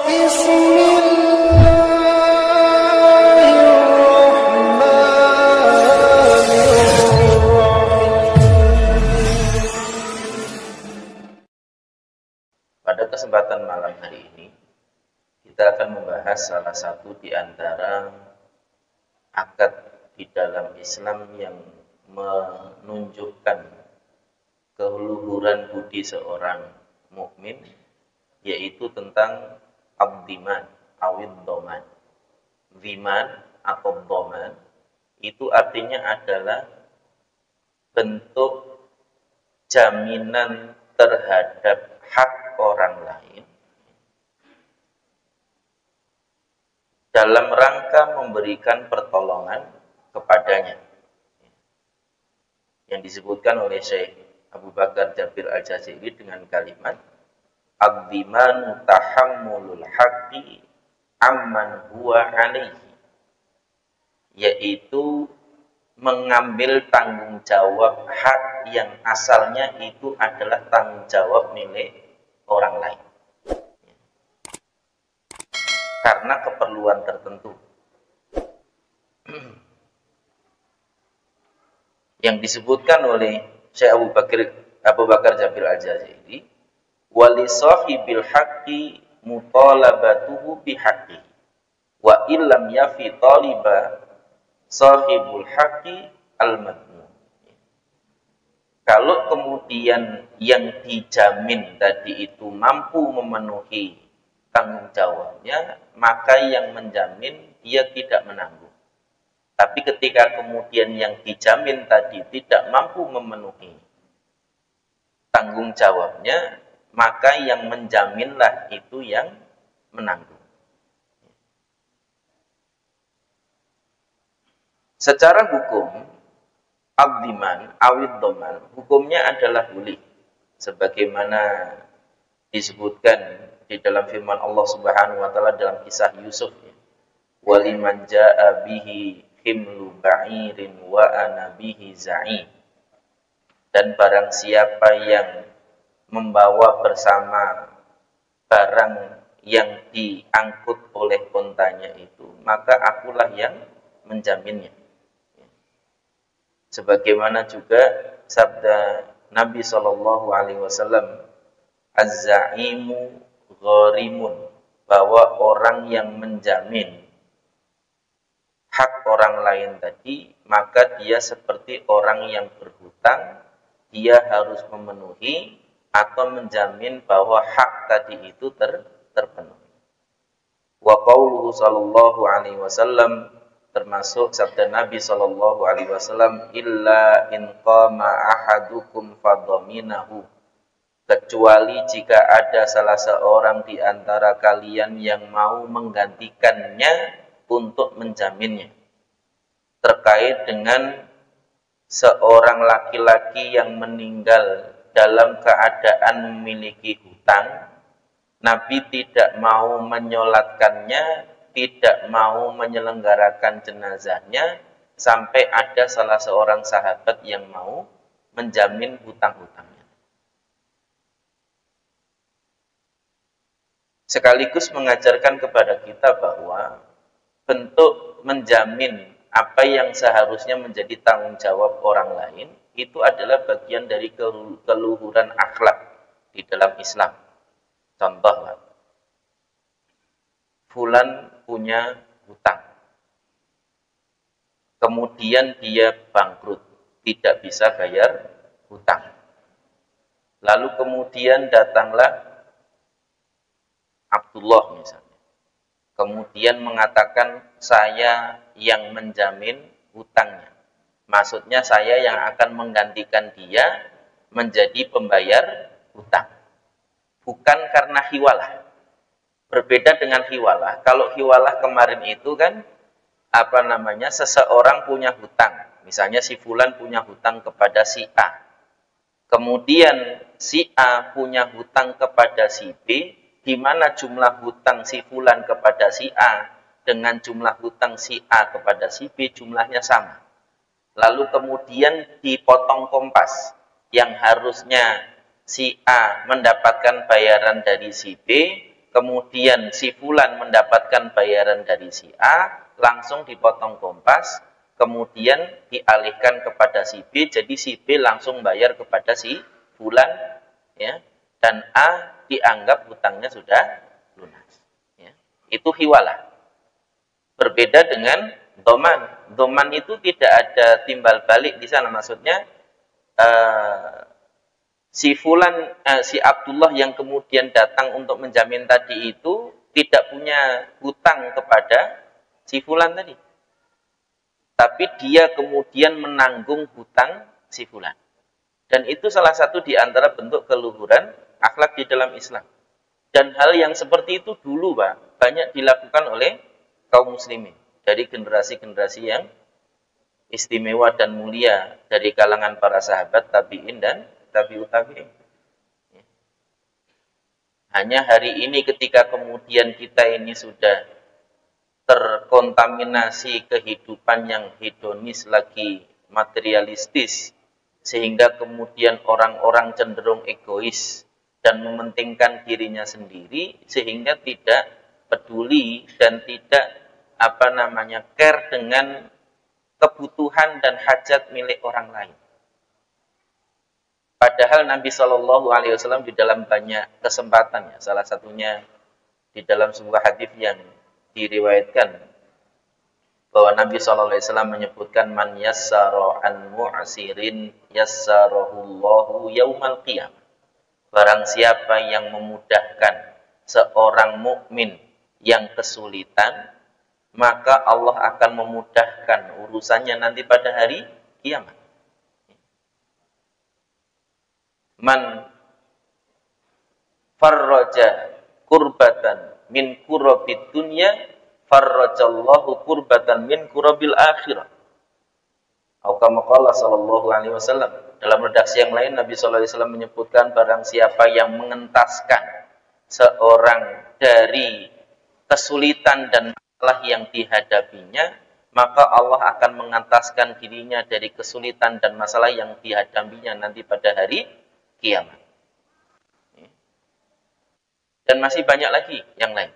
Pada kesempatan malam hari ini, kita akan membahas salah satu di antara akad di dalam Islam yang menunjukkan keluhuran budi seorang mukmin, yaitu tentang ad-dhiman awid doman. Dhiman atau doman itu artinya adalah bentuk jaminan terhadap hak orang lain dalam rangka memberikan pertolongan kepadanya, yang disebutkan oleh Syekh Abu Bakar Jabir Al-Jazairi dengan kalimat ad-dhimanu tahammulul haqqi amman huwa alaihi, yaitu mengambil tanggung jawab hak yang asalnya itu adalah tanggung jawab milik orang lain karena keperluan tertentu. Yang disebutkan oleh Syekh Abu Bakar Jabir Al-Jazairi, wali sahibil haqqi mutalabatuhu bihaqqi wa illam yafi taliba sahibul haqqi al-madmun. Kalau kemudian yang dijamin tadi itu mampu memenuhi tanggung jawabnya, maka yang menjamin dia tidak menanggung. Tapi ketika kemudian yang dijamin tadi tidak mampu memenuhi tanggung jawabnya, maka yang menjaminlah itu yang menanggung. Secara hukum, ad-dhiman awid doman hukumnya adalah boleh, sebagaimana disebutkan di dalam firman Allah Subhanahu wa taala dalam kisah Yusuf, waliman jaa bihi himlu ba'irin wa ana bihi za'im, dan barang siapa yang membawa bersama barang yang diangkut oleh ontanya itu, maka akulah yang menjaminnya. Sebagaimana juga sabda Nabi SAW, az-za'imu gharimun, bahwa orang yang menjamin hak orang lain tadi, maka dia seperti orang yang berhutang, dia harus memenuhi atau menjamin bahwa hak tadi itu terpenuhi. Wa qauluhu sallallahu alaihi wasallam, termasuk sabda Nabi SAW, illa in qama ahadukum fadhaminahu, kecuali jika ada salah seorang di antara kalian yang mau menggantikannya untuk menjaminnya, terkait dengan seorang laki-laki yang meninggal dalam keadaan memiliki hutang. Nabi tidak mau menyolatkannya, tidak mau menyelenggarakan jenazahnya, sampai ada salah seorang sahabat yang mau menjamin hutang-hutangnya. Sekaligus mengajarkan kepada kita bahwa bentuk menjamin apa yang seharusnya menjadi tanggung jawab orang lain itu adalah bagian dari keluhuran akhlak di dalam Islam. Contoh, fulan punya hutang, kemudian dia bangkrut, tidak bisa bayar hutang. Lalu kemudian datanglah Abdullah misalnya, kemudian mengatakan saya yang menjamin hutangnya. Maksudnya saya yang akan menggantikan dia menjadi pembayar hutang. Bukan karena hiwalah. Berbeda dengan hiwalah. Kalau hiwalah kemarin itu kan seseorang punya hutang. Misalnya si fulan punya hutang kepada si A. Kemudian si A punya hutang kepada si B, di mana jumlah hutang si fulan kepada si A dengan jumlah hutang si A kepada si B jumlahnya sama. Lalu kemudian dipotong kompas, yang harusnya si A mendapatkan bayaran dari si B, kemudian si fulan mendapatkan bayaran dari si A, langsung dipotong Kompas, kemudian dialihkan kepada si B, jadi si B langsung bayar kepada si fulan, ya, dan A dianggap hutangnya sudah lunas. Ya. Itu hiwalah. Berbeda dengan doman. Doman itu tidak ada timbal balik di sana, maksudnya si fulan, si Abdullah yang kemudian datang untuk menjamin tadi itu tidak punya hutang kepada si fulan tadi. Tapi dia kemudian menanggung hutang si fulan. Dan itu salah satu di antara bentuk keluhuran akhlak di dalam Islam. Dan hal yang seperti itu dulu, Pak, banyak dilakukan oleh kaum muslimin. Dari generasi-generasi yang istimewa dan mulia dari kalangan para sahabat, tabi'in dan tabi'ut tabi'in. Hanya hari ini ketika kemudian kita ini sudah terkontaminasi kehidupan yang hedonis lagi materialistis, sehingga kemudian orang-orang cenderung egois dan mementingkan dirinya sendiri, sehingga tidak peduli dan tidak care dengan kebutuhan dan hajat milik orang lain. Padahal Nabi Shallallahu Alaihi Wasallam di dalam banyak kesempatan, ya, salah satunya di dalam sebuah hadis yang diriwayatkan bahwa Nabi Shallallahu Alaihi Wasallam menyebutkan man yassara an mu'sirin yassarahullahu yaumal qiyamah. Barang siapa yang memudahkan seorang mukmin yang kesulitan, maka Allah akan memudahkan urusannya nanti pada hari kiamat. Man farraja kurbatan min kurabid dunya farrajallahu kurbatan min kurabil akhirah. Atau kama qala sallallahu alaihi wasallam. Dalam redaksi yang lain Nabi sallallahu alaihi wasallam menyebutkan barang siapa yang mengentaskan seorang dari kesulitan dan masalah yang dihadapinya, maka Allah akan mengentaskan dirinya dari kesulitan dan masalah yang dihadapinya nanti pada hari kiamat. Dan masih banyak lagi yang lain.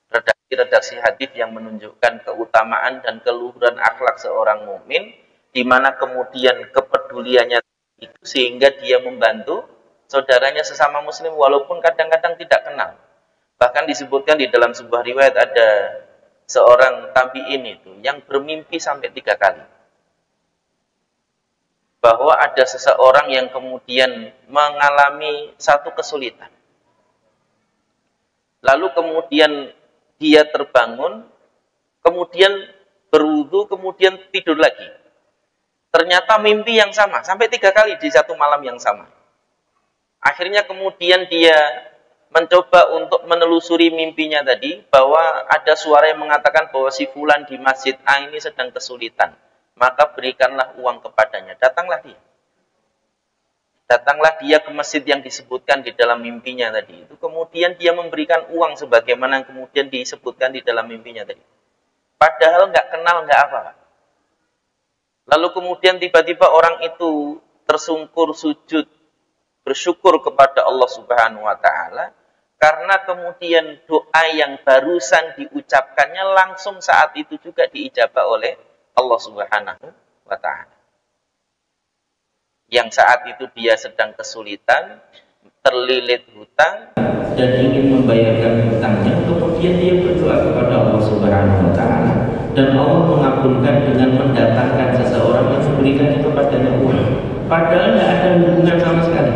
Redaksi-redaksi hadis yang menunjukkan keutamaan dan keluhuran akhlak seorang mukmin, di mana kemudian kepeduliannya itu sehingga dia membantu saudaranya sesama muslim walaupun kadang-kadang tidak kenal. Bahkan disebutkan di dalam sebuah riwayat ada seorang tabi'in itu yang bermimpi sampai 3 kali. Bahwa ada seseorang yang kemudian mengalami satu kesulitan. Lalu kemudian dia terbangun, kemudian berwudu, kemudian tidur lagi. Ternyata mimpi yang sama, sampai 3 kali di satu malam yang sama. Akhirnya kemudian dia mencoba untuk menelusuri mimpinya tadi, bahwa ada suara yang mengatakan bahwa si fulan di masjid A ini sedang kesulitan. Maka berikanlah uang kepadanya. Datanglah dia. Datanglah dia ke masjid yang disebutkan di dalam mimpinya tadi. Itu kemudian dia memberikan uang sebagaimana yang kemudian disebutkan di dalam mimpinya tadi. Padahal nggak kenal, nggak apa. Lalu kemudian tiba-tiba orang itu tersungkur sujud, bersyukur kepada Allah Subhanahu wa Ta'ala, karena kemudian doa yang barusan diucapkannya langsung saat itu juga diijabah oleh Allah Subhanahu wa Ta'ala. Yang saat itu dia sedang kesulitan, terlilit hutang, dan ingin membayarkan hutangnya, kemudian dia berdoa kepada Allah Subhanahu wa Ta'ala, dan Allah mengabulkan dengan mendatangkan seseorang yang memberikannya kepadanya uang. Padahal tidak ada hubungan sama sekali.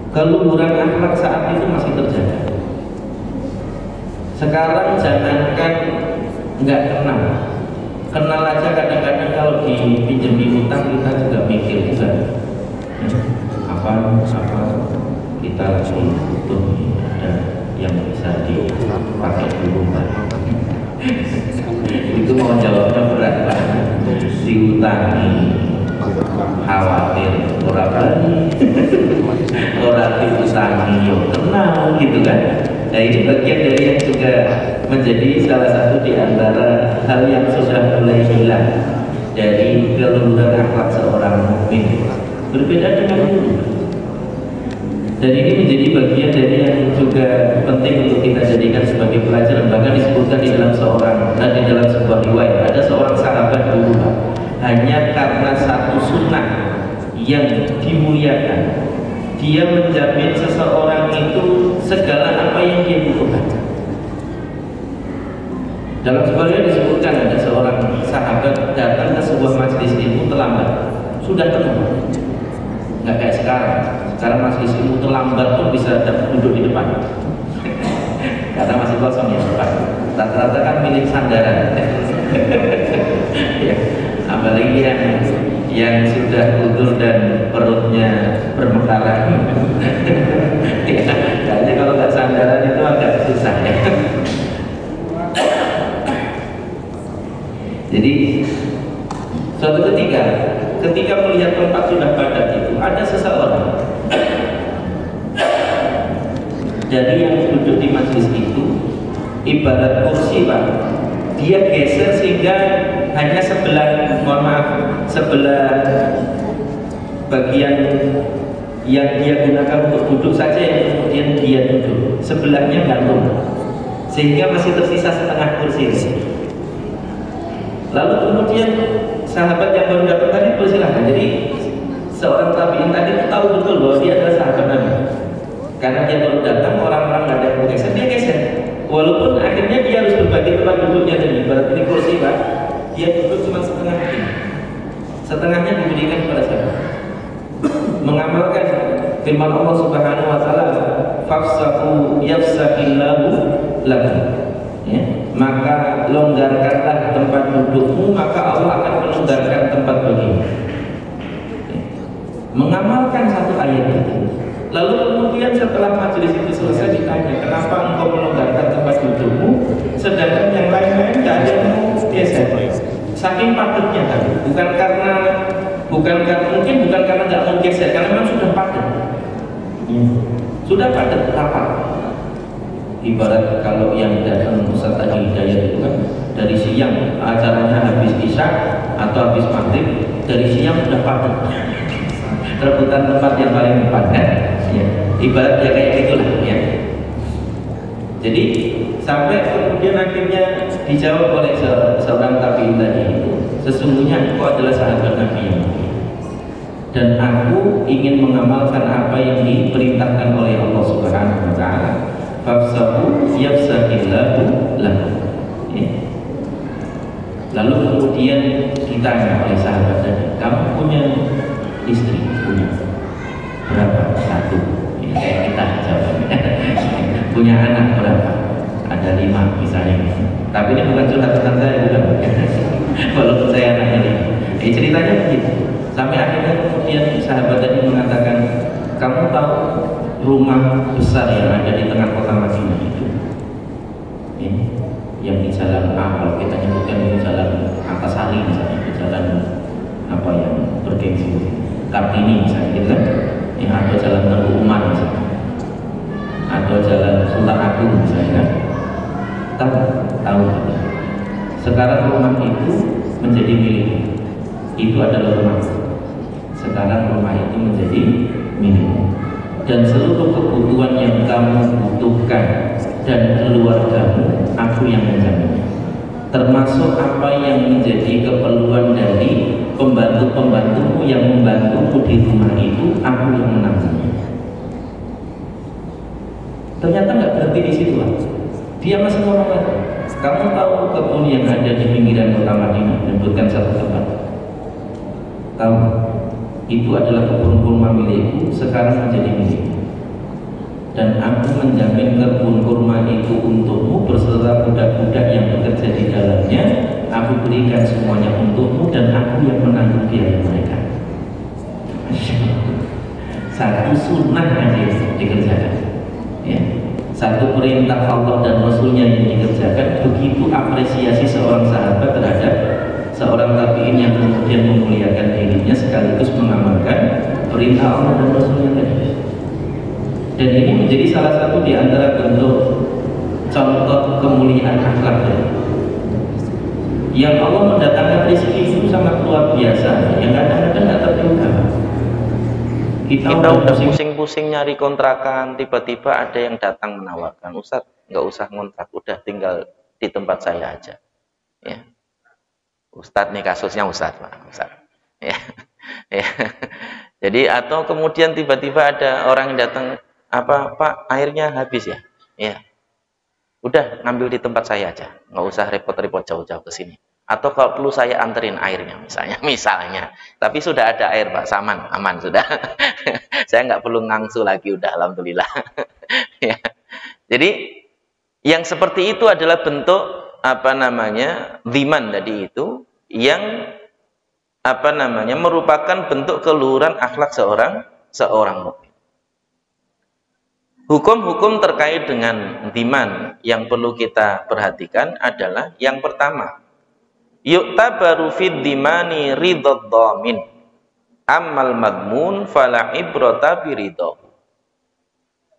Keluhuran akhlak saat itu masih terjaga. Sekarang jangankan nggak kenal, kenal aja kadang-kadang kalau dipinjemi hutang kita juga mikir juga apa kita lagi butuh ada yang bisa dipakai dulu. Itu mau jawabnya berat banget. Diutangi, khawatir orang diutangi, kenal gitu kan. Nah ini bagian dari yang juga menjadi salah satu di antara hal yang sudah mulai hilang dari keluhuran akhlak seorang mukmin. Berbeda dengan dulu. Dan ini menjadi bagian dari yang juga penting untuk kita jadikan sebagai pelajaran. Bahkan disebutkan di dalam di dalam sebuah riwayat, ada seorang sahabat dulu hanya karena satu sunnah yang dimuliakan, dia menjamin seseorang itu segala apa yang dia butuhkan. Dalam sebuah riwayat disebutkan ada seorang sahabat datang ke sebuah majelis ilmu terlambat, sudah penuh. Nggak kayak sekarang. Sekarang majelis ilmu terlambat pun bisa duduk di depan karena masih kosong ya depan. Rata-rata kan milik sandaran. Ya, apalagi yang sudah udur dan perutnya bermekaran. Ya, kayaknya kalau nggak sandaran itu agak susah ya. Jadi suatu ketika melihat tempat sudah padat itu, ada seseorang dari yang duduk di majelis itu, ibarat kursi Pak, dia geser sehingga hanya sebelah bagian yang dia gunakan untuk duduk saja yang kemudian dia duduk, sebelahnya gantung, sehingga masih tersisa setengah kursi. Lalu kemudian sahabat yang baru datang tadi persilahkan. Jadi seorang tabiin tadi itu tahu betul bahwa dia adalah sahabat Nabi. Karena dia baru datang, orang-orang nggak ada yang mau geser, dia geser. Walaupun akhirnya dia harus berbagi tempat duduknya tadi. Berarti di kursi Pak, dia duduk cuma setengah ini. Setengahnya diberikan kepada siapa? Mengamalkan firman Allah Subhanahu Wa Taala, "Fafsahu yafsakillahu lakum." Ya, maka longgarkanlah tempat dudukmu, maka Allah akan melonggarkan tempat bagimu. Ya. Mengamalkan satu ayat itu. Lalu kemudian setelah majelis itu selesai ditanya, kenapa engkau melonggarkan tempat dudukmu, sedangkan yang lain-lain tidak ada yang mau geser? Saking padatnya tadi, bukan karena nggak mau geser, karena memang sudah padat. Sudah padat rapat. Ibarat kalau yang datang Ustaz Haji Hidayat itu kan dari siang acaranya habis isya atau habis maghrib, dari siang sudah padat, rebutan tempat yang paling depan kan? Ya, ibarat ya kayak gitulah ya. Jadi sampai kemudian akhirnya dijawab oleh seorang tabiin tadi itu, sesungguhnya engkau adalah sahabat Nabi yang mulia, dan aku ingin mengamalkan apa yang diperintahkan oleh Allah Subhanahu Wa Taala. Fafsahu yafsahillahu lakum. Lalu kemudian ditanya oleh sahabat tadi, kamu punya istri? Punya. Berapa? Satu. Ya, kayak kita jawabnya. Punya anak berapa? Ada 5 misalnya. Tapi ini bukan curhatan saya, bukan. Walaupun saya anaknya 5. Ceritanya begitu. Sampai akhirnya kemudian sahabat tadi mengatakan, kamu tahu rumah besar yang ada di tengah kota Madinah itu, ini yang di jalan kalau kita nyebutkan di jalan Antasari misalnya, di jalan apa yang bergengsi Kartini misalnya gitu kan, yang ada jalan Tengku Umar misalnya, atau jalan Sultan Agung misalnya kan, tahu sekarang rumah itu menjadi milik, itu adalah rumah, sekarang rumah itu menjadi milik, dan seluruh kebutuhan yang kamu butuhkan dan keluargamu, aku yang menjamin. Termasuk apa yang menjadi keperluan dari pembantu-pembantumu yang membantumu di rumah itu, aku yang menanggungnya. Ternyata nggak berhenti di situ, dia masih ngomong lagi. Kamu tahu kebun yang ada di pinggiran kota Madinah, menyebutkan satu tempat. Tahu? Itu adalah kebun kurma milikku, sekarang menjadi milikku. Dan aku menjamin kebun kurma itu untukmu beserta budak-budak yang bekerja di dalamnya. Aku berikan semuanya untukmu dan aku yang menanggung biaya mereka. Satu sunnah aja dikerjakan. Ya. Satu perintah Allah dan Rasulnya yang dikerjakan. Begitu apresiasi seorang sahabat terhadap seorang tabiin yang kemudian memuliakan dirinya sekaligus mengamalkan perintah Allah dan Rasulnya tadi. Dan ini menjadi salah satu di antara bentuk contoh kemuliaan akhlak yang Allah mendatangkan rezeki itu sangat luar biasa, yang kadang-kadang nggak terduga. Kita udah pusing-pusing nyari kontrakan, tiba-tiba ada yang datang menawarkan, Ustadz nggak usah ngontrak, udah tinggal di tempat saya aja. Ya. Ustadz nih kasusnya Ustadz, Pak. Ustadz. Ya. Ya. Jadi atau kemudian tiba-tiba ada orang yang datang, apa Pak, airnya habis ya? Ya. Udah ngambil di tempat saya aja, nggak usah repot-repot jauh-jauh ke sini. Atau kalau perlu saya anterin airnya misalnya. Tapi sudah ada air Pak, aman sudah. Saya nggak perlu ngangsu lagi, udah alhamdulillah. Ya. Jadi yang seperti itu adalah bentuk dhiman tadi itu yang merupakan bentuk keluhuran akhlak seorang mukmin. Hukum-hukum terkait dengan dhiman yang perlu kita perhatikan adalah yang pertama, yu'tabaru fid dhimani ridhad dhamin ammal madmun fala ibrata biridhahu.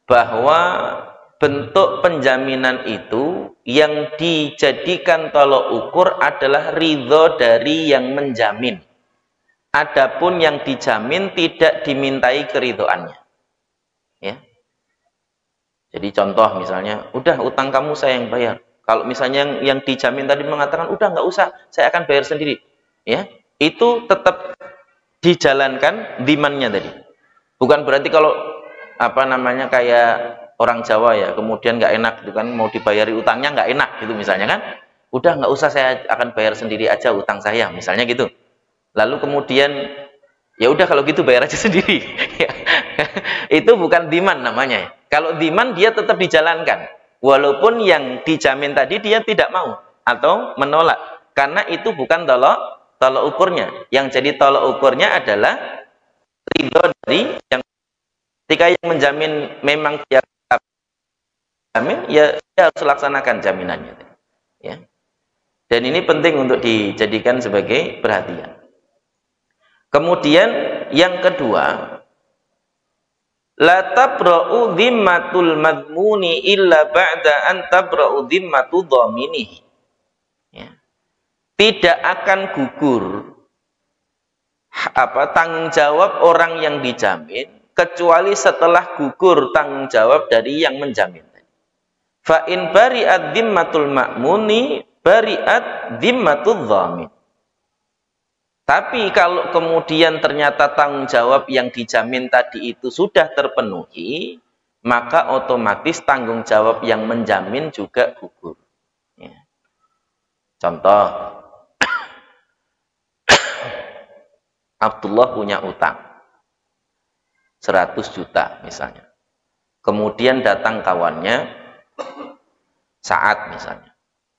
Bahwa bentuk penjaminan itu yang dijadikan tolok ukur adalah ridho dari yang menjamin. Adapun yang dijamin tidak dimintai keridhoannya. Ya. Jadi contoh misalnya, udah utang kamu saya yang bayar. Kalau misalnya yang dijamin tadi mengatakan, udah nggak usah, saya akan bayar sendiri. Ya, itu tetap dijalankan dhimannya tadi. Bukan berarti kalau kayak orang Jawa ya, kemudian nggak enak gitu kan, mau dibayari utangnya nggak enak gitu misalnya kan. Udah nggak usah, saya akan bayar sendiri aja utang saya, misalnya gitu. Lalu kemudian, ya udah kalau gitu bayar aja sendiri. Itu bukan dhiman namanya. Kalau dhiman dia tetap dijalankan. Walaupun yang dijamin tadi dia tidak mau atau menolak. Karena itu bukan tolok ukurnya. Yang jadi tolok ukurnya adalah ridho dari yang ketika yang menjamin memang dia jamin, ya dia harus laksanakan jaminannya. Ya. Dan ini penting untuk dijadikan sebagai perhatian. Kemudian yang kedua, la tabra'u dhimmatul madmuni illa ba'da an tabra'u dhimmatu dhaminihi. Ya. Tidak akan gugur tanggung jawab orang yang dijamin kecuali setelah gugur tanggung jawab dari yang menjamin. Fa in bari'at dhimmatul ma'muni bari'at dhimmatul dhamin. Tapi kalau kemudian ternyata tanggung jawab yang dijamin tadi itu sudah terpenuhi, maka otomatis tanggung jawab yang menjamin juga gugur. Ya. Contoh, Abdullah punya utang 100 juta misalnya. Kemudian datang kawannya, Sa'ad misalnya.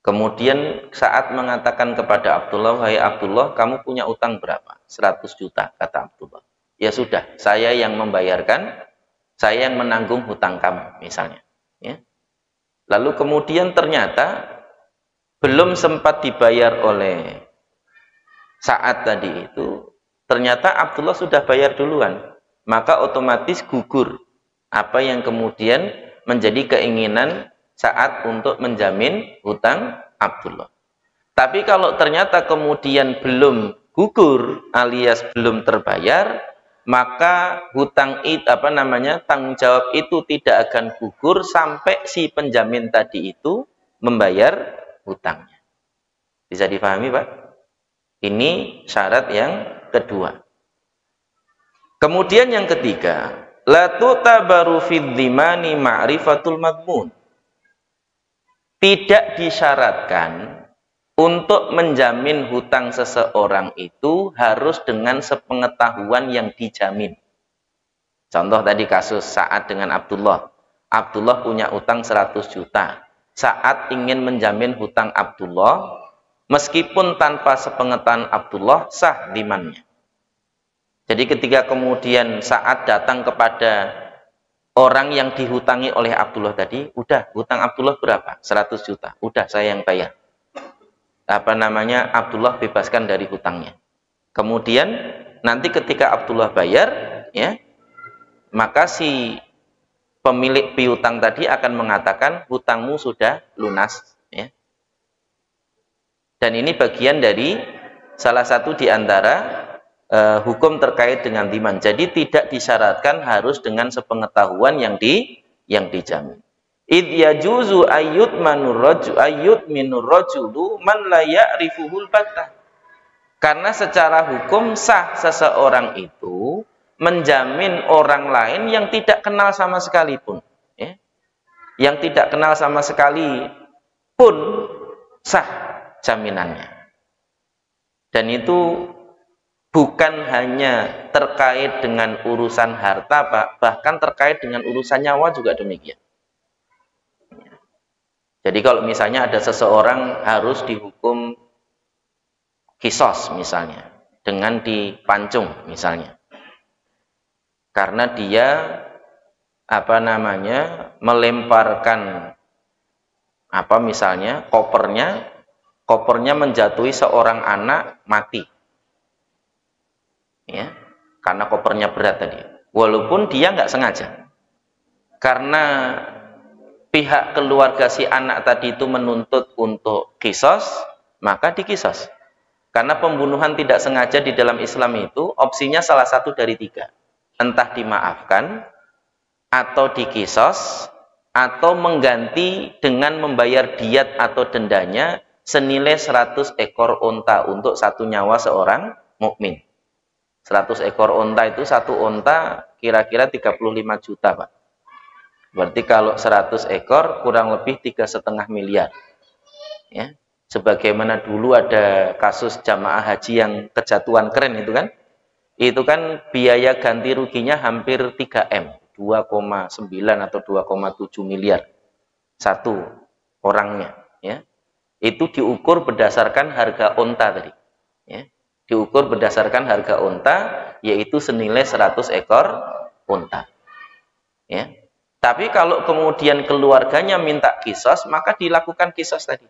Kemudian Sa'ad mengatakan kepada Abdullah, "Wahai Abdullah, kamu punya utang berapa?" 100 juta, kata Abdullah. "Ya sudah, saya yang membayarkan, saya yang menanggung hutang kamu," misalnya. Ya. Lalu kemudian ternyata belum sempat dibayar oleh Sa'ad tadi itu, ternyata Abdullah sudah bayar duluan. Maka otomatis gugur apa yang kemudian menjadi keinginan Sa'ad untuk menjamin hutang Abdullah. Tapi kalau ternyata kemudian belum gugur alias belum terbayar, maka hutang itu tanggung jawab itu tidak akan gugur sampai si penjamin tadi itu membayar hutangnya. Bisa dipahami, Pak? Ini syarat yang kedua. Kemudian yang ketiga, la tutabaru fid dhimani ma'rifatul madmun. Tidak disyaratkan untuk menjamin hutang seseorang itu harus dengan sepengetahuan yang dijamin. Contoh tadi kasus Sa'ad dengan Abdullah. Abdullah punya utang 100 juta. Sa'ad ingin menjamin hutang Abdullah, meskipun tanpa sepengetahuan Abdullah, sah dhimannya. Jadi ketika kemudian Sa'ad datang kepada orang yang dihutangi oleh Abdullah tadi, udah hutang Abdullah berapa? 100 juta. Udah saya yang bayar. Abdullah bebaskan dari hutangnya. Kemudian nanti ketika Abdullah bayar, ya, maka si pemilik piutang tadi akan mengatakan hutangmu sudah lunas, ya. Dan ini bagian dari salah satu di antara hukum terkait dengan dhiman. Jadi tidak disyaratkan harus dengan sepengetahuan yang dijamin. Id yajuzu ayyut minur rajulu man la ya'rifuhul battah. Karena secara hukum sah seseorang itu menjamin orang lain yang tidak kenal sama sekali pun, ya. Yang tidak kenal sama sekali pun sah jaminannya. Dan itu bukan hanya terkait dengan urusan harta, bahkan terkait dengan urusan nyawa juga demikian. Jadi kalau misalnya ada seseorang harus dihukum kisos misalnya, dengan dipancung misalnya, karena dia melemparkan misalnya kopernya menjatuhi seorang anak mati, ya, karena kopernya berat tadi, walaupun dia nggak sengaja, karena pihak keluarga si anak tadi itu menuntut untuk kisos, maka dikisos. Karena pembunuhan tidak sengaja di dalam Islam itu opsinya salah satu dari tiga, entah dimaafkan atau dikisos atau mengganti dengan membayar diat atau dendanya senilai 100 ekor unta untuk satu nyawa seorang mukmin. 100 ekor unta itu, satu unta kira-kira 35 juta, Pak. Berarti kalau 100 ekor kurang lebih 3,5 miliar. Ya. Sebagaimana dulu ada kasus jamaah haji yang kejatuhan kren itu kan. Itu kan biaya ganti ruginya hampir 3M, 2,9 atau 2,7 miliar. Satu orangnya, ya. Itu diukur berdasarkan harga unta tadi. Ya. Diukur berdasarkan harga unta, yaitu senilai 100 ekor unta. Ya. Tapi kalau kemudian keluarganya minta kisos, maka dilakukan kisos tadi.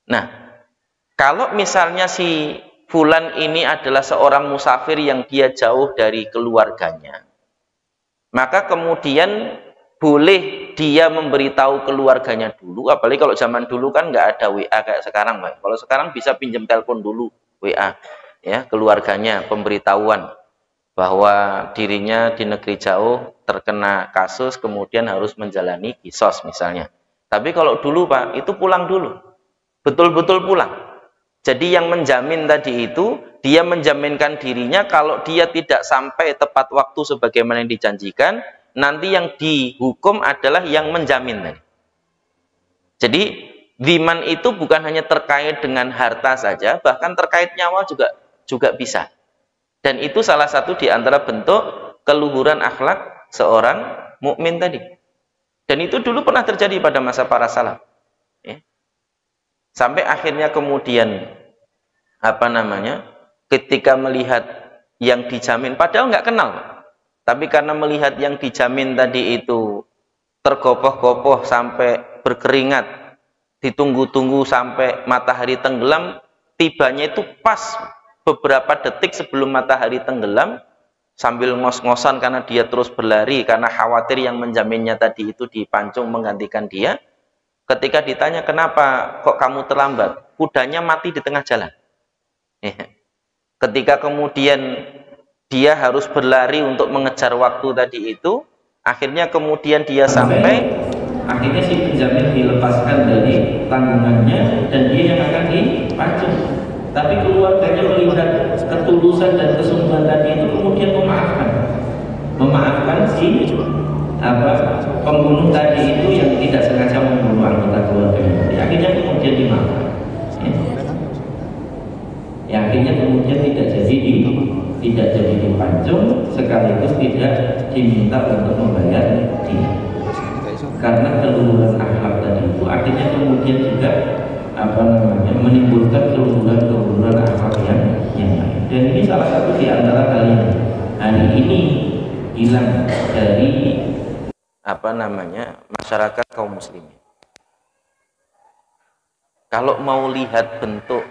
Nah, kalau misalnya si fulan ini adalah seorang musafir yang dia jauh dari keluarganya, maka kemudian boleh dia memberitahu keluarganya dulu, apalagi kalau zaman dulu kan nggak ada WA kayak sekarang, Pak. Kalau sekarang bisa pinjam telepon dulu, WA, ya, keluarganya, pemberitahuan bahwa dirinya di negeri jauh terkena kasus, kemudian harus menjalani kisos misalnya. Tapi kalau dulu, Pak, itu pulang dulu, betul-betul pulang. Jadi yang menjamin tadi itu, dia menjaminkan dirinya kalau dia tidak sampai tepat waktu sebagaimana yang dijanjikan, nanti yang dihukum adalah yang menjamin tadi. Jadi dhiman itu bukan hanya terkait dengan harta saja, bahkan terkait nyawa juga bisa. Dan itu salah satu di antara bentuk keluhuran akhlak seorang mukmin tadi. Dan itu dulu pernah terjadi pada masa para salaf. Ya. Sampai akhirnya kemudian ketika melihat yang dijamin, padahal nggak kenal, tapi karena melihat yang dijamin tadi itu tergopoh-gopoh sampai berkeringat, ditunggu-tunggu sampai matahari tenggelam, tibanya itu pas beberapa detik sebelum matahari tenggelam, sambil ngos-ngosan karena dia terus berlari karena khawatir yang menjaminnya tadi itu dipancung menggantikan dia. Ketika ditanya, kenapa kok kamu terlambat, kudanya mati di tengah jalan. Ketika kemudian dia harus berlari untuk mengejar waktu tadi itu, akhirnya kemudian dia sampai, akhirnya si penjamin dilepaskan dari tanggungannya dan dia yang akan dipancung. Tapi keluarganya melihat ketulusan dan kesungguhan tadi itu, kemudian memaafkan si pembunuh tadi itu yang tidak sengaja membunuh anggota keluarganya. Akhirnya kemudian dimaafkan. Ya, akhirnya kemudian tidak jadi dipancung, sekaligus tidak diminta untuk membayar dia. Karena keluhuran akhlak tadi itu akhirnya kemudian juga menimbulkan keluhuran akhlak yang lain. Dan ini salah satu di antara kalian hari ini hilang dari masyarakat kaum muslimin. Kalau mau lihat bentuk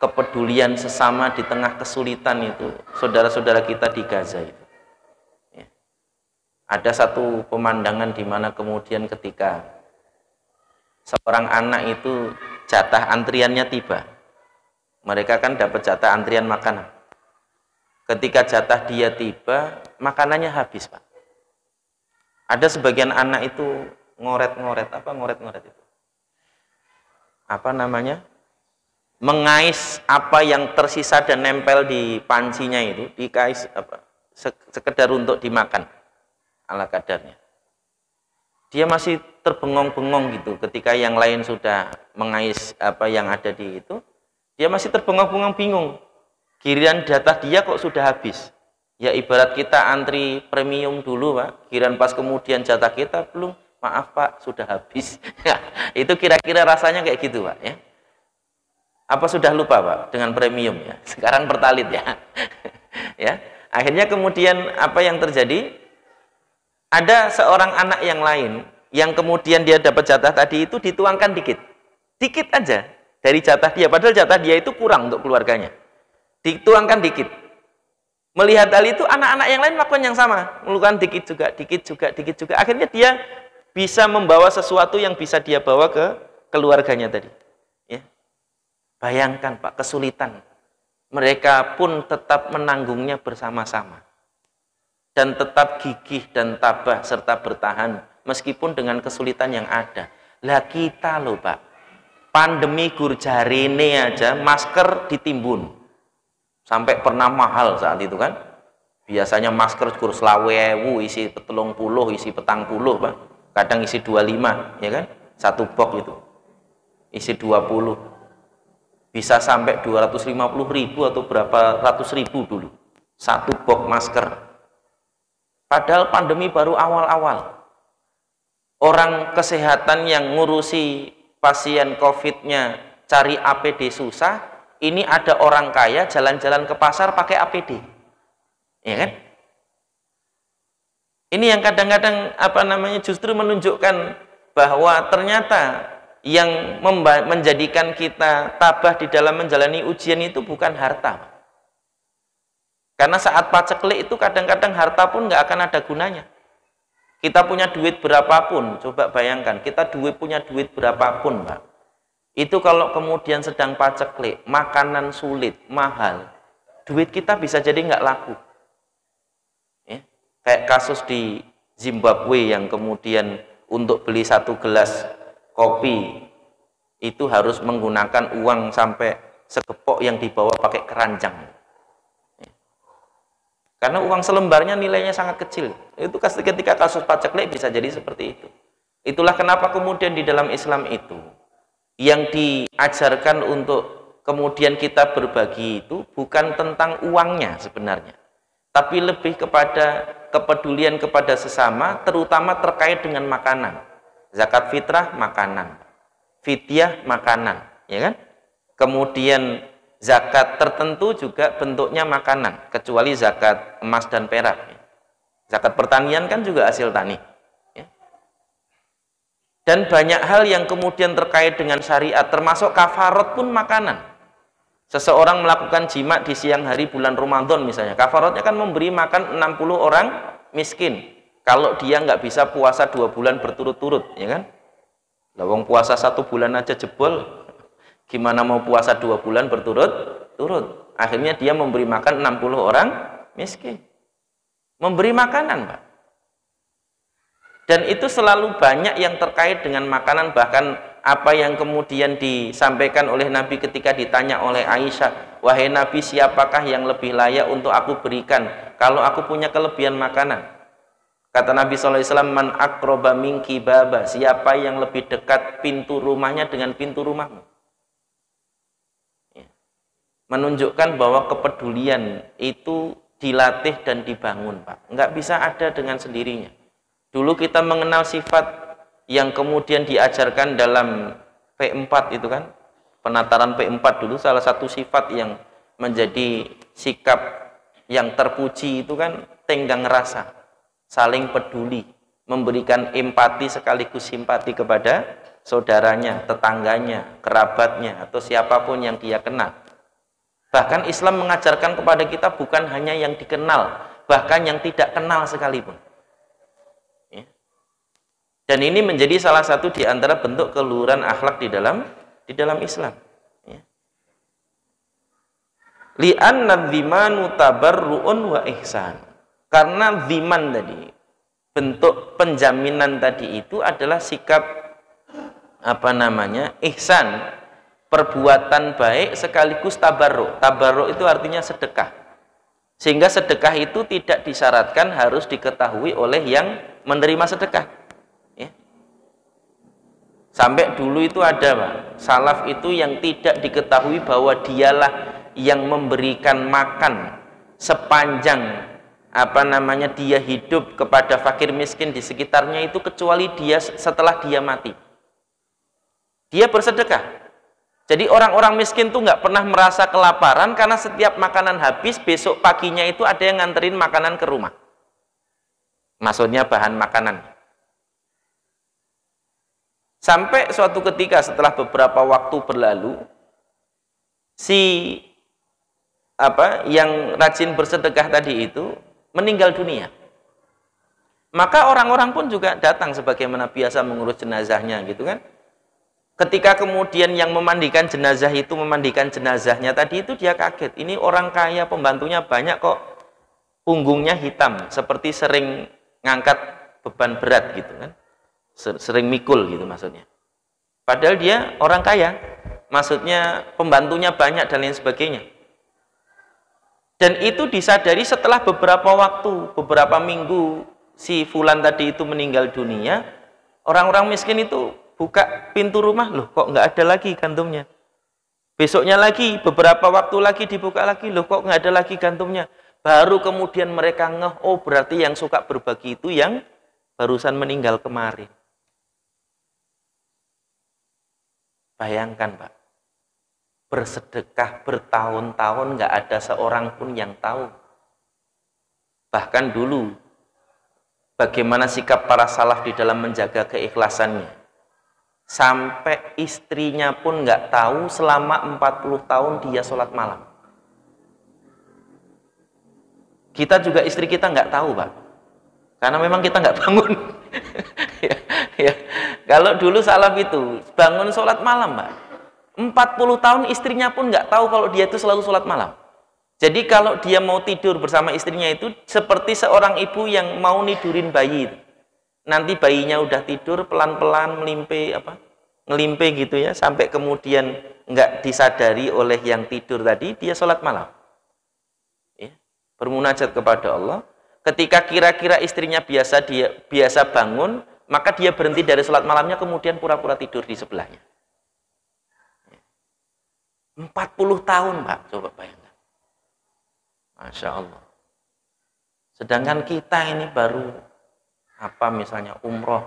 kepedulian sesama di tengah kesulitan itu, saudara-saudara kita di Gaza itu, ya. Ada satu pemandangan di mana kemudian ketika seorang anak itu jatah antriannya tiba, mereka kan dapat jatah antrian makanan. ketika jatah dia tiba, makanannya habis, Pak. Ada sebagian anak itu ngoret-ngoret, apa ngoret-ngoret itu? Apa namanya? Mengais apa yang tersisa dan nempel di pancinya itu, dikais apa? Sekedar untuk dimakan ala kadarnya. Dia masih terbengong-bengong gitu ketika yang lain sudah mengais apa yang ada di itu. Dia masih terbengong-bengong bingung. Giliran jatah dia kok sudah habis. Ya ibarat kita antri premium dulu, Pak. Giliran pas kemudian jatah kita belum, maaf Pak, sudah habis. Itu kira-kira rasanya kayak gitu, Pak, ya. Apa sudah lupa, Pak, dengan premium ya? Sekarang pertalit ya. Ya. Akhirnya kemudian apa yang terjadi? Ada seorang anak yang lain yang kemudian dia dapat jatah tadi itu dituangkan dikit. Dikit aja dari jatah dia, padahal jatah dia itu kurang untuk keluarganya. Dituangkan dikit. Melihat hal itu, anak-anak yang lain melakukan yang sama, melakukan dikit juga, dikit juga, dikit juga. Akhirnya dia bisa membawa sesuatu yang bisa dia bawa ke keluarganya tadi. Ya. Bayangkan, Pak, kesulitan. Mereka pun tetap menanggungnya bersama-sama. Dan tetap gigih dan tabah serta bertahan meskipun dengan kesulitan yang ada. Lah kita loh, Pak, pandemi gurjarine aja masker ditimbun. Sampai pernah mahal saat itu kan. Biasanya masker kur 20.000 isi 30, isi 40, Pak. Kadang isi 25, ya kan? Satu box itu. Isi 20. Bisa sampai 250.000 atau berapa ratus ribu dulu. Satu box masker. Padahal pandemi baru awal-awal. Orang kesehatan yang ngurusi pasien COVID-nya cari APD susah, ini ada orang kaya jalan-jalan ke pasar pakai APD. Ya kan? Ini yang kadang-kadang apa namanya justru menunjukkan bahwa ternyata yang menjadikan kita tabah di dalam menjalani ujian itu bukan harta. Karena saat paceklik itu kadang-kadang harta pun nggak akan ada gunanya. Kita punya duit berapapun, coba bayangkan, kita punya duit berapapun, Pak. Itu kalau kemudian sedang paceklik, makanan sulit, mahal, duit kita bisa jadi nggak laku. Ya. Kayak kasus di Zimbabwe yang kemudian untuk beli satu gelas kopi, itu harus menggunakan uang sampai sekepok yang dibawa pakai keranjang. Karena uang selembarnya nilainya sangat kecil. Itu ketika kasus paceklik bisa jadi seperti itu. Itulah kenapa kemudian di dalam Islam itu yang diajarkan untuk kemudian kita berbagi itu bukan tentang uangnya sebenarnya. Tapi lebih kepada kepedulian kepada sesama, terutama terkait dengan makanan. Zakat fitrah, makanan. Fidyah, makanan. Ya kan? Kemudian zakat tertentu juga bentuknya makanan, kecuali zakat emas dan perak. Zakat pertanian kan juga hasil tani. Dan banyak hal yang kemudian terkait dengan syariat, termasuk kafarat pun makanan. Seseorang melakukan jima di siang hari bulan Ramadan misalnya, kafaratnya kan memberi makan 60 orang miskin. Kalau dia nggak bisa puasa 2 bulan berturut-turut, ya kan? Lawang puasa 1 bulan aja jebol. Gimana mau puasa 2 bulan berturut-turut? Akhirnya dia memberi makan 60 orang miskin. Memberi makanan, Pak. Dan itu selalu banyak yang terkait dengan makanan, bahkan apa yang kemudian disampaikan oleh Nabi ketika ditanya oleh Aisyah, wahai Nabi, siapakah yang lebih layak untuk aku berikan kalau aku punya kelebihan makanan? Kata Nabi SAW, man akroba minki baba, siapa yang lebih dekat pintu rumahnya dengan pintu rumahmu? Menunjukkan bahwa kepedulian itu dilatih dan dibangun, Pak. Nggak bisa ada dengan sendirinya. Dulu kita mengenal sifat yang kemudian diajarkan dalam P4 itu kan, penataran P4 dulu, salah satu sifat yang menjadi sikap yang terpuji itu kan tenggang rasa, saling peduli, memberikan empati sekaligus simpati kepada saudaranya, tetangganya, kerabatnya, atau siapapun yang dia kenal. Bahkan Islam mengajarkan kepada kita bukan hanya yang dikenal, bahkan yang tidak kenal sekalipun. Ya. Dan ini menjadi salah satu di antara bentuk keluhuran akhlak di dalam Islam. Ya. Li'anna dzimanu tabarru'un wa ihsan. Karena dziman tadi, bentuk penjaminan tadi itu adalah sikap ihsan, perbuatan baik sekaligus tabarruk. Tabarruk itu artinya sedekah. Sehingga sedekah itu tidak disyaratkan harus diketahui oleh yang menerima sedekah. Ya. Sampai dulu itu ada, Pak, salaf itu yang tidak diketahui bahwa dialah yang memberikan makan sepanjang dia hidup kepada fakir miskin di sekitarnya itu, kecuali dia setelah dia mati. Dia bersedekah. Jadi orang-orang miskin tuh nggak pernah merasa kelaparan karena setiap makanan habis, besok paginya itu ada yang nganterin makanan ke rumah. Maksudnya bahan makanan. Sampai suatu ketika setelah beberapa waktu berlalu, yang rajin bersedekah tadi itu meninggal dunia. Maka orang-orang pun juga datang sebagaimana biasa mengurus jenazahnya gitu kan. Ketika kemudian yang memandikan jenazah itu memandikan jenazahnya tadi itu, dia kaget. Ini orang kaya, pembantunya banyak kok punggungnya hitam, seperti sering ngangkat beban berat gitu kan. Sering mikul gitu maksudnya. Padahal dia orang kaya, maksudnya pembantunya banyak dan lain sebagainya. Dan itu disadari setelah beberapa waktu, beberapa minggu si fulan tadi itu meninggal dunia. Orang-orang miskin itu buka pintu rumah, loh kok nggak ada lagi gantumnya. Besoknya lagi, beberapa waktu lagi dibuka lagi, loh kok nggak ada lagi gantumnya. Baru kemudian mereka ngeh, oh berarti yang suka berbagi itu yang barusan meninggal kemarin. Bayangkan, Pak, bersedekah bertahun-tahun nggak ada seorang pun yang tahu. Bahkan dulu, bagaimana sikap para salaf di dalam menjaga keikhlasannya. Sampai istrinya pun nggak tahu selama 40 tahun dia sholat malam. Kita juga istri kita nggak tahu, Pak, karena memang kita nggak bangun. ya. Kalau dulu salaf itu bangun sholat malam, Pak, 40 tahun istrinya pun nggak tahu kalau dia itu selalu sholat malam. Jadi kalau dia mau tidur bersama istrinya itu seperti seorang ibu yang mau nidurin bayi. Nanti bayinya udah tidur, pelan-pelan ngelimpe gitu ya, sampai kemudian nggak disadari oleh yang tidur tadi, dia sholat malam. Ya, bermunajat kepada Allah. Ketika kira-kira istrinya biasa bangun, maka dia berhenti dari sholat malamnya, kemudian pura-pura tidur di sebelahnya. 40 tahun, Pak, coba bayangkan. Masya Allah. Sedangkan kita ini baru misalnya umroh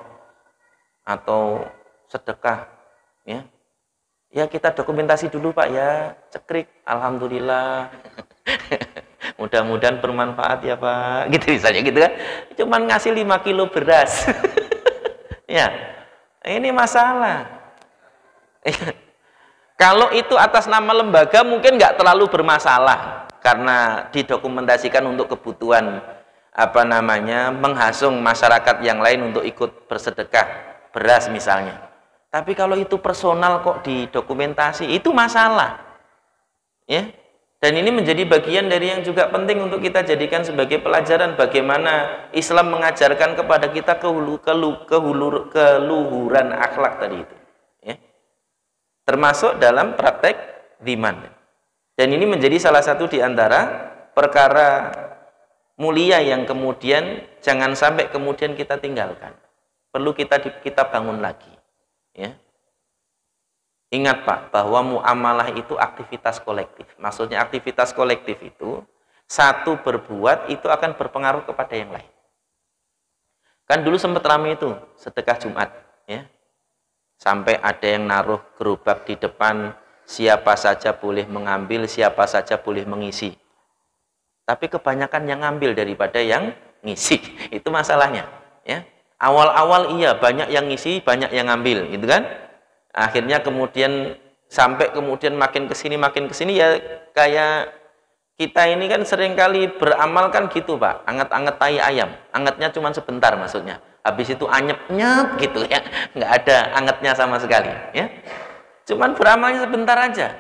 atau sedekah, ya kita dokumentasi dulu, Pak, ya, cekrik, alhamdulillah. Mudah-mudahan bermanfaat ya, Pak, gitu misalnya gitu kan. Cuman ngasih 5 kilo beras. Ya, ini masalah. Kalau itu atas nama lembaga mungkin nggak terlalu bermasalah karena didokumentasikan untuk kebutuhan menghasung masyarakat yang lain untuk ikut bersedekah beras misalnya. Tapi kalau itu personal kok didokumentasi, itu masalah. Ya. Dan ini menjadi bagian dari yang juga penting untuk kita jadikan sebagai pelajaran bagaimana Islam mengajarkan kepada kita keluhuran akhlak tadi itu. Ya. Termasuk dalam praktek dhiman. Dan ini menjadi salah satu di antara perkara mulia yang kemudian jangan sampai kemudian kita tinggalkan. Perlu kita bangun lagi. Ya. Ingat, Pak, bahwa muamalah itu aktivitas kolektif. Maksudnya aktivitas kolektif itu satu berbuat itu akan berpengaruh kepada yang lain. Kan dulu sempat ramai itu sedekah Jumat, ya. Sampai ada yang naruh gerobak di depan, siapa saja boleh mengambil, siapa saja boleh mengisi. Tapi kebanyakan yang ngambil daripada yang ngisi. Itu masalahnya, ya. Awal-awal iya banyak yang ngisi, banyak yang ngambil, gitu kan? Akhirnya kemudian sampai kemudian makin kesini ya kayak kita ini kan seringkali beramal kan gitu, Pak. Anget-anget tai ayam, angetnya cuma sebentar maksudnya. Habis itu anyep-nyep gitu ya, nggak ada angetnya sama sekali, ya. Cuman beramalnya sebentar aja.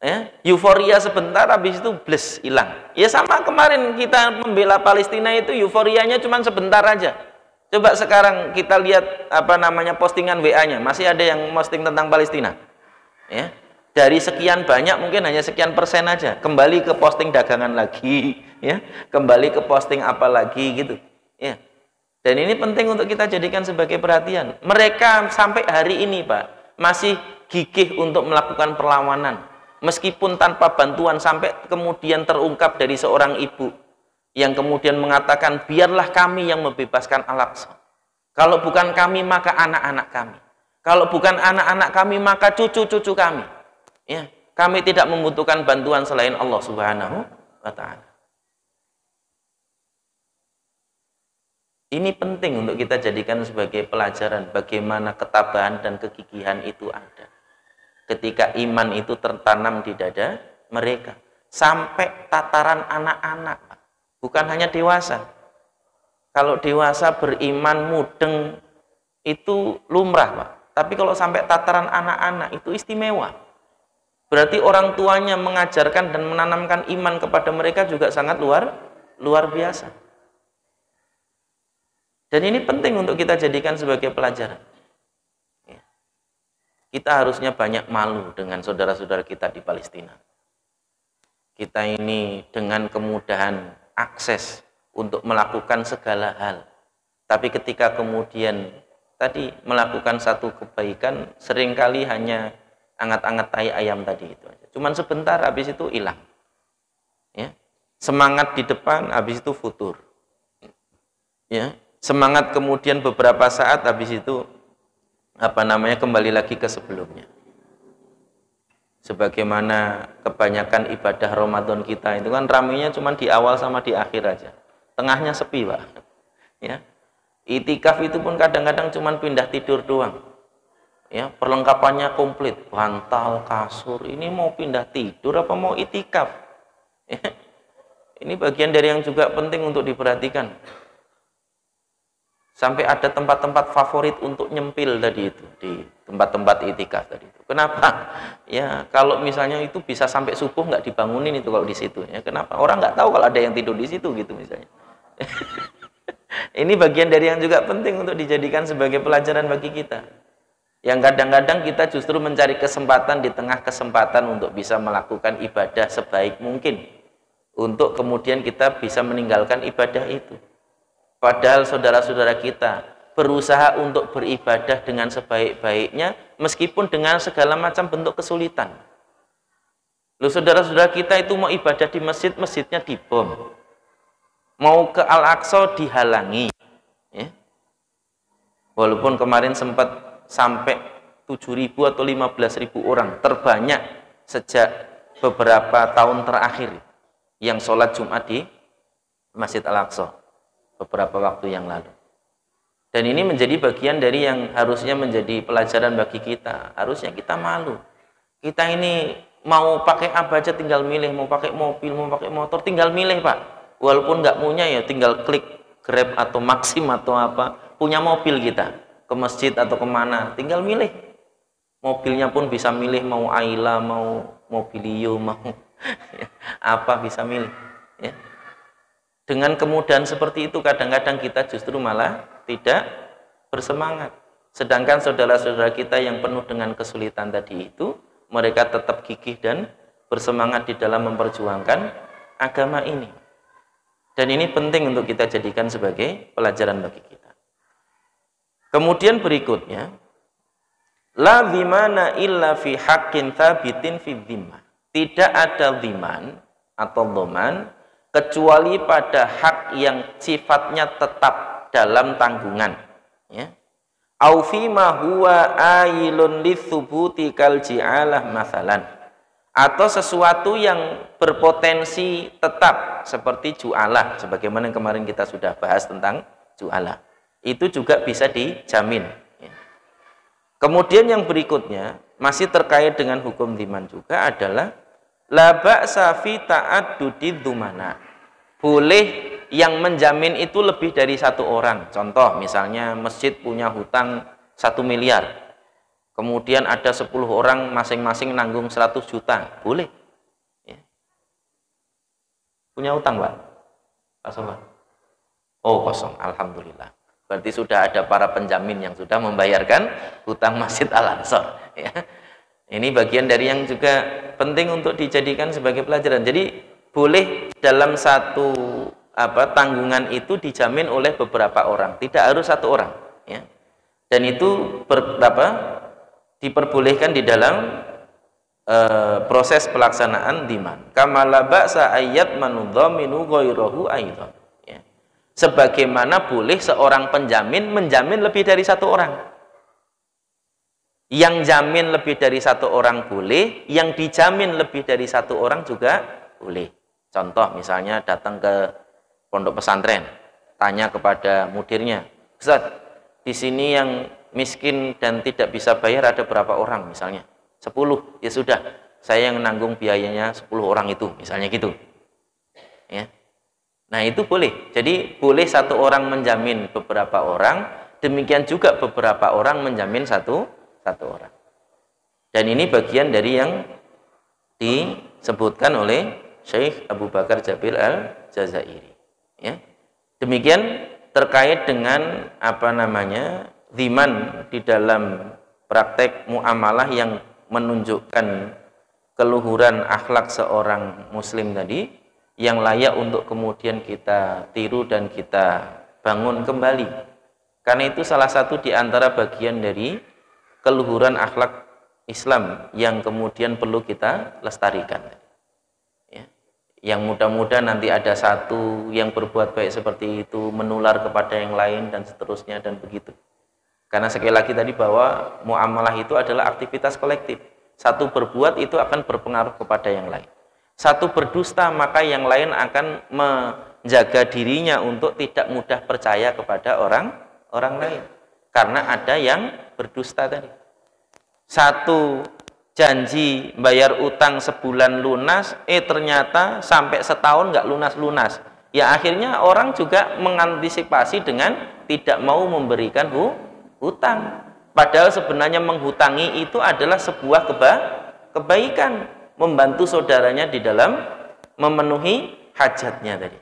Ya, euforia sebentar, habis itu bles, hilang. Ya sama kemarin kita membela Palestina itu euforianya cuma sebentar aja. Coba sekarang kita lihat postingan WA-nya, masih ada yang posting tentang Palestina. Ya. Dari sekian banyak mungkin hanya sekian persen aja. Kembali ke posting dagangan lagi, ya. Kembali ke posting apa lagi gitu. Ya. Dan ini penting untuk kita jadikan sebagai perhatian. Mereka sampai hari ini, Pak, masih gigih untuk melakukan perlawanan. Meskipun tanpa bantuan, sampai kemudian terungkap dari seorang ibu yang kemudian mengatakan, biarlah kami yang membebaskan Al-Aqsa. Kalau bukan kami, maka anak-anak kami. Kalau bukan anak-anak kami, maka cucu-cucu kami. Ya, kami tidak membutuhkan bantuan selain Allah Subhanahu wa Ta'ala. Ini penting untuk kita jadikan sebagai pelajaran bagaimana ketabahan dan kegigihan itu ada. Ketika iman itu tertanam di dada mereka, sampai tataran anak-anak, bukan hanya dewasa. Kalau dewasa beriman mudeng itu lumrah, Pak. Tapi kalau sampai tataran anak-anak itu istimewa. Berarti orang tuanya mengajarkan dan menanamkan iman kepada mereka juga sangat luar biasa. Dan ini penting untuk kita jadikan sebagai pelajaran. Kita harusnya banyak malu dengan saudara-saudara kita di Palestina. Kita ini dengan kemudahan akses untuk melakukan segala hal. Tapi ketika kemudian tadi melakukan satu kebaikan, seringkali hanya angat-angat tai ayam tadi itu aja. Cuman sebentar, habis itu hilang. Ya. Semangat di depan, habis itu futur. Ya. Semangat kemudian beberapa saat, habis itu kembali lagi ke sebelumnya. Sebagaimana kebanyakan ibadah Ramadan kita itu kan ramainya cuma di awal sama di akhir aja. Tengahnya sepi, Pak. Ya. Itikaf itu pun kadang-kadang cuma pindah tidur doang. Ya, perlengkapannya komplit, bantal, kasur. Ini mau pindah tidur apa mau itikaf? Ya. Ini bagian dari yang juga penting untuk diperhatikan. Sampai ada tempat-tempat favorit untuk nyempil tadi itu di tempat-tempat itikaf tadi itu. Kenapa? Ya kalau misalnya itu bisa sampai subuh nggak dibangunin itu kalau di situ. Ya kenapa? Orang nggak tahu kalau ada yang tidur di situ gitu misalnya. Ini bagian dari yang juga penting untuk dijadikan sebagai pelajaran bagi kita. Yang kadang-kadang kita justru mencari kesempatan di tengah kesempatan untuk bisa melakukan ibadah sebaik mungkin. Untuk kemudian kita bisa meninggalkan ibadah itu. Padahal saudara-saudara kita berusaha untuk beribadah dengan sebaik-baiknya, meskipun dengan segala macam bentuk kesulitan. Loh, saudara-saudara kita itu mau ibadah di masjid, masjidnya dibom. Mau ke Al-Aqsa dihalangi. Ya. Walaupun kemarin sempat sampai 7.000 atau 15.000 orang, terbanyak sejak beberapa tahun terakhir yang sholat Jumat di Masjid Al-Aqsa. Beberapa waktu yang lalu. Dan ini menjadi bagian dari yang harusnya menjadi pelajaran bagi kita. Harusnya kita malu. Kita ini mau pakai apa aja tinggal milih, mau pakai mobil, mau pakai motor, tinggal milih, Pak. Walaupun nggak punya ya tinggal klik Grab atau Maxim atau apa. Punya mobil kita, ke masjid atau kemana, tinggal milih. Mobilnya pun bisa milih mau Ayla, mau Mobilio, mau apa bisa milih. Ya. Dengan kemudahan seperti itu kadang-kadang kita justru malah tidak bersemangat. Sedangkan saudara-saudara kita yang penuh dengan kesulitan tadi itu, mereka tetap gigih dan bersemangat di dalam memperjuangkan agama ini. Dan ini penting untuk kita jadikan sebagai pelajaran bagi kita. Kemudian berikutnya, la dhimana illa fi haqqin thabitin fi dhimmah. Tidak ada dhiman atau dhaman kecuali pada hak yang sifatnya tetap dalam tanggungan, ya. Au fi ma huwa ailun lithubuti kal ji'alah masalan, atau sesuatu yang berpotensi tetap seperti ju'alah, sebagaimana yang kemarin kita sudah bahas tentang ju'alah. Itu juga bisa dijamin, ya. Kemudian yang berikutnya masih terkait dengan hukum dhiman juga adalah la ba'sa fi ta'addudi dhumana. Boleh yang menjamin itu lebih dari satu orang. Contoh misalnya masjid punya hutang 1 miliar. kemudian ada 10 orang masing-masing nanggung 100 juta, boleh. Ya. Punya utang, Pak? Pak Sobat? Oh, kosong, alhamdulillah. Berarti sudah ada para penjamin yang sudah membayarkan hutang Masjid Al-Ansor. Ya. Ini bagian dari yang juga penting untuk dijadikan sebagai pelajaran. Jadi boleh dalam satu tanggungan itu dijamin oleh beberapa orang, tidak harus satu orang. Ya. Dan itu diperbolehkan di dalam proses pelaksanaan diman. Kamala ba'sa ayyat manudhaminu ghairahu aidan. Sebagaimana boleh seorang penjamin menjamin lebih dari satu orang. Yang jamin lebih dari satu orang boleh, yang dijamin lebih dari satu orang juga boleh. Contoh misalnya datang ke pondok pesantren, tanya kepada mudirnya, Ustaz, di sini yang miskin dan tidak bisa bayar ada berapa orang misalnya? 10, ya sudah, saya yang nanggung biayanya 10 orang itu, misalnya gitu. Ya. Nah itu boleh, jadi boleh satu orang menjamin beberapa orang, demikian juga beberapa orang menjamin satu orang. Dan ini bagian dari yang disebutkan oleh Syekh Abu Bakar Jabil Al-Jazairi. Ya. Demikian terkait dengan dhiman di dalam praktek muamalah yang menunjukkan keluhuran akhlak seorang muslim tadi, yang layak untuk kemudian kita tiru dan kita bangun kembali. Karena itu salah satu di antara bagian dari keluhuran akhlak Islam yang kemudian perlu kita lestarikan. Ya. Yang mudah-mudahan nanti ada satu yang berbuat baik seperti itu menular kepada yang lain dan seterusnya dan begitu. Karena sekali lagi tadi bahwa muamalah itu adalah aktivitas kolektif. Satu berbuat itu akan berpengaruh kepada yang lain. Satu berdusta, maka yang lain akan menjaga dirinya untuk tidak mudah percaya kepada orang lain. Karena ada yang berdusta tadi. Satu janji bayar utang sebulan lunas, ternyata sampai setahun nggak lunas-lunas. Ya akhirnya orang juga mengantisipasi dengan tidak mau memberikan hutang. Padahal sebenarnya menghutangi itu adalah sebuah kebaikan. Membantu saudaranya di dalam memenuhi hajatnya tadi.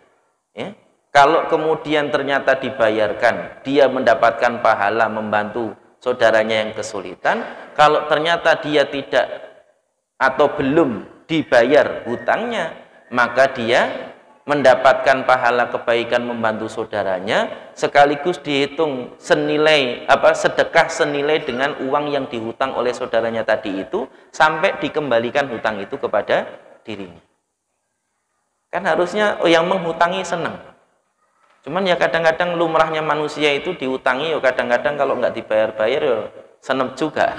Ya. Kalau kemudian ternyata dibayarkan, dia mendapatkan pahala membantu saudaranya yang kesulitan. Kalau ternyata dia tidak atau belum dibayar hutangnya, maka dia mendapatkan pahala kebaikan membantu saudaranya, sekaligus dihitung sedekah senilai dengan uang yang dihutang oleh saudaranya tadi itu, sampai dikembalikan hutang itu kepada dirinya. Kan harusnya yang menghutangi senang. Cuman ya kadang-kadang lumrahnya manusia itu dihutangi, ya kadang-kadang kalau nggak dibayar-bayar ya senep juga.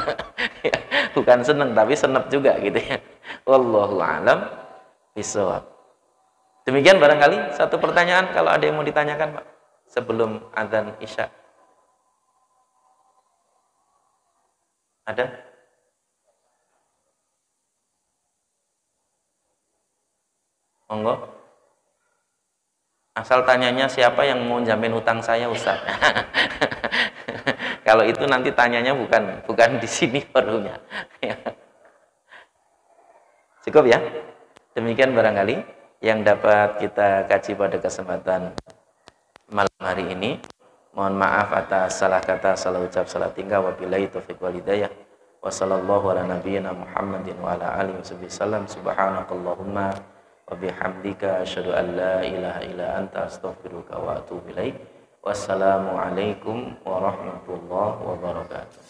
Bukan seneng tapi senep juga gitu ya. Wallahu a'lam bishawab. Demikian barangkali satu pertanyaan kalau ada yang mau ditanyakan Pak sebelum adzan Isya. Ada? Monggo. Asal tanyanya siapa yang mau jamin utang saya Ustaz. Kalau itu nanti tanyanya bukan di sini forumnya. Cukup ya? Demikian barangkali yang dapat kita kaji pada kesempatan malam hari ini. Mohon maaf atas salah kata, salah ucap, salah tingkah. Wabillahi taufiq wal hidayah. Wa sallallahu ala nabiyyina Muhammadin wa ala alihi wasallam. Subhanakallahumma wa bihamdika asyhadu an la ilaha illa anta astaghfiruka wa atubu ilaik. Wassalamu alaikum warahmatullahi wabarakatuh.